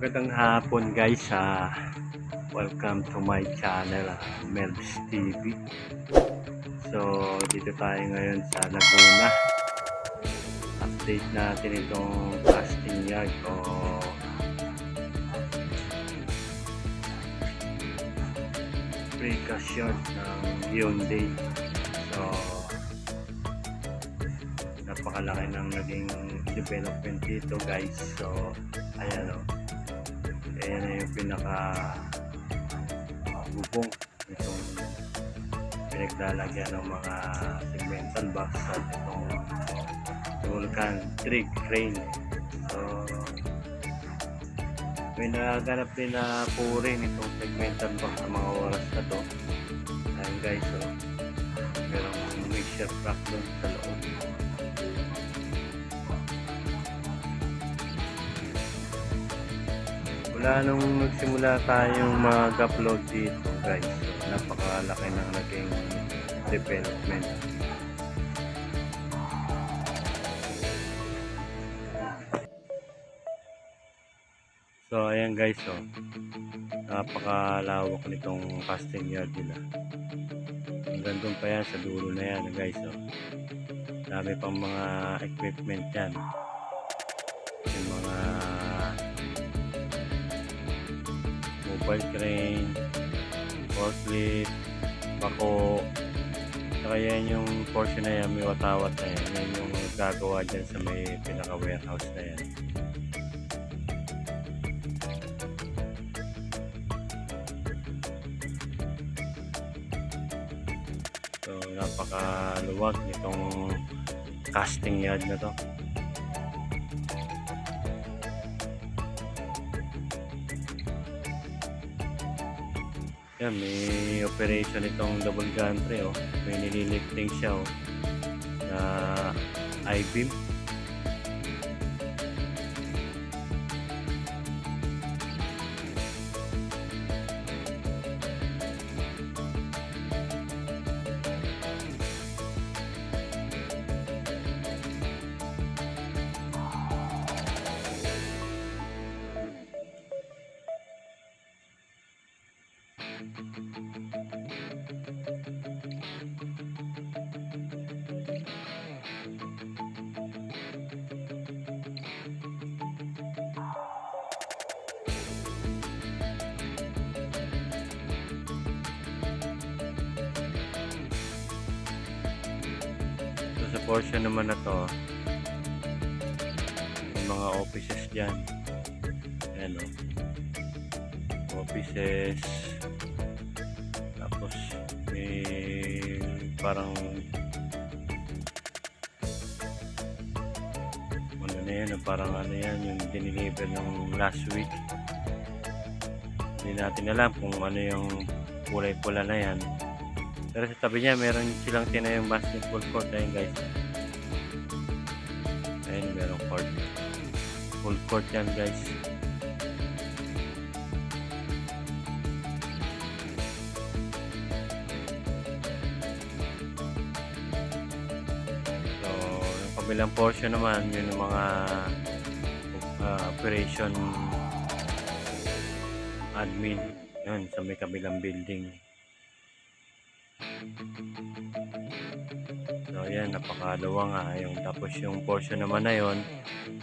Magandang hapon guys, welcome to my channel, Melbs TV. So dito tayo ngayon sa Laguna. Update natin itong casting yard o precast yard ng Hyundai. So napakalaki ng naging development dito guys. So ayan o, ayan na yung pinaka bubong itong pinaglalagyan ng mga segmental box at itong vulcan trig crane. So may naganap din na puring itong segmental box sa mga oras na to. Ayan guys, so merong mixture crack doon sa loob. Wala nung nagsimula tayong mag-upload dito guys, so napakalaki ng naging development. So ayan guys, so napakalawak nitong casting yard nila. Hanggang doon pa yan sa dulo na yan guys, so dami pang mga equipment yan, yung mga mobile crane, forklift, bako, saka yan yung portion na yan, may watawat na yan, yan yung gagawa dyan sa may pinaka warehouse na yan. So napakaluwag nitong casting yard na to. Yan, may operation itong double gantry, oh. May nililifting siya, oh, na I-beam. Sa portion naman na to, may mga offices dyan. Ayan, o, offices, tapos may parang ano na yan, parang ano yan, yung diniliver ng last week. Hindi natin alam kung ano yung kulay pula na yan. Pero sa tabi niya, meron silang tinayong basketball court. Ayun guys. Ayun, merong court. Full court yan guys. So, yung kabilang portion naman, yun yung mga operation admin. Yun, sa may kabilang building. So ayan, napakalawa nga yung, tapos yung portion naman na yon,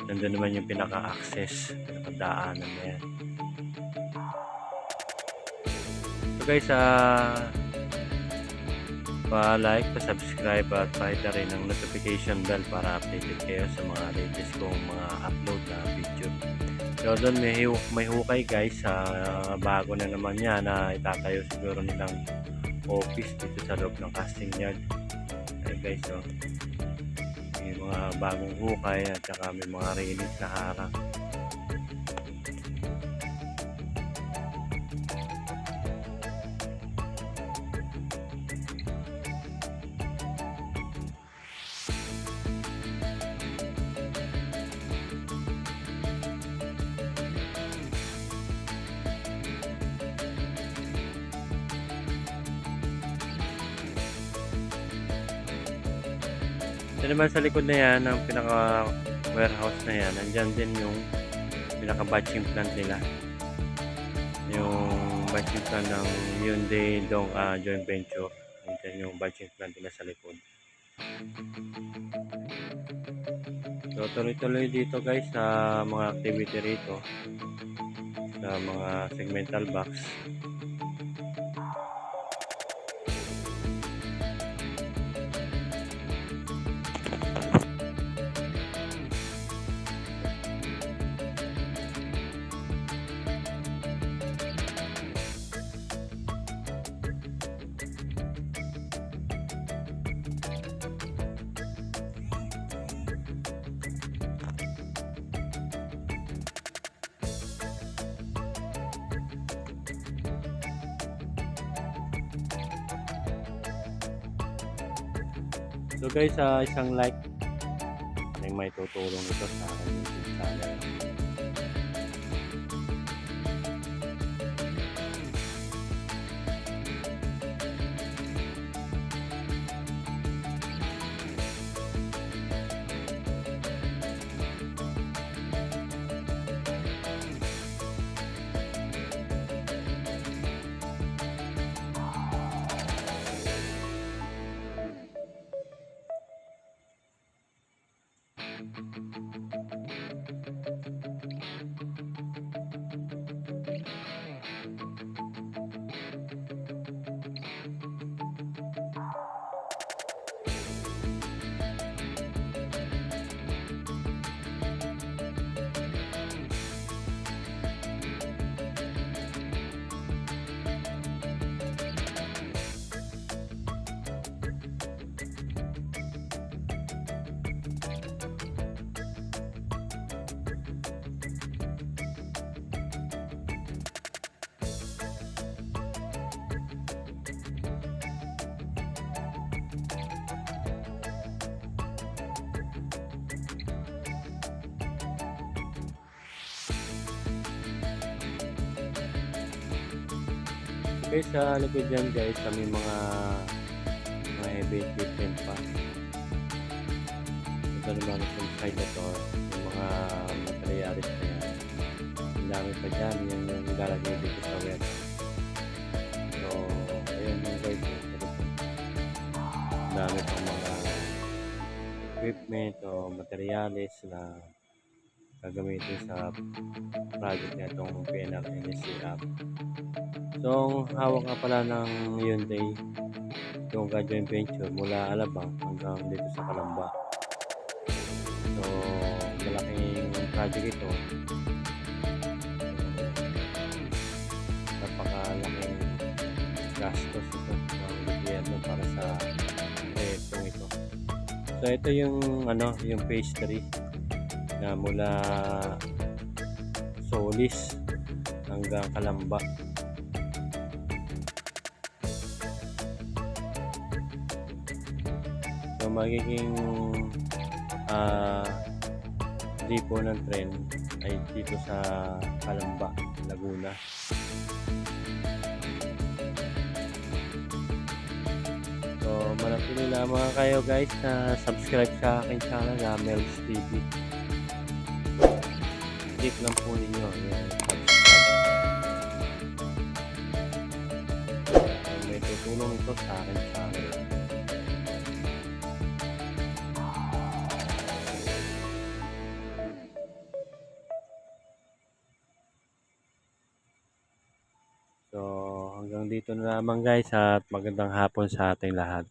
nandun naman yung pinaka-access, pinaka-daanan na yan. So guys, pa-like, pa-subscribe at pa-hit na rin ang notification bell para updated kayo sa mga latest kong mga upload na video. So doon may hukay guys, bago na naman yan na itatayo siguro nilang office dito sa loob ng casting yard. Ayun guys, so may mga bagong hukay at saka may mga railing na harang. Ito naman sa likod na yan, ang pinaka warehouse na yan, nandyan din yung pinaka-batching plant nila. Yung batching plant ng Hyundai joint venture. Nandiyan yung batching plant nila sa likod. So tuloy-tuloy dito guys sa mga activity rito sa mga segmental box. So guys, isang like ay may tutulong ito sa aking YouTube channel. Okay, sa likod dyan guys, kami mga heavy equipment pa. Ito naman sa side na to, yung mga materialis na yan. Ang dami pa dyan, yung nilalagay dito sa web. So, ayun yung guys, ang dami pang mga equipment o materialis na gagamitin sa project na itong PNR NSC app. So, ang hawak nga pala ng Hyundai yung joint venture mula Alabang hanggang dito sa Calamba. So, malaking project ito. Napakalaking gastos ito ng gobyerno para sa proyektong ito. So, ito yung yung phase 3 na mula Solis hanggang Calamba. So magiging depo ng tren ay dito sa Calamba, Laguna. So manatili lamang kayo guys na subscribe sa aking channel na Mel's TV. Click lang po ninyo yung subscribe. May tutulong ito sa aking channel. So hanggang dito na lamang guys at magandang hapon sa ating lahat.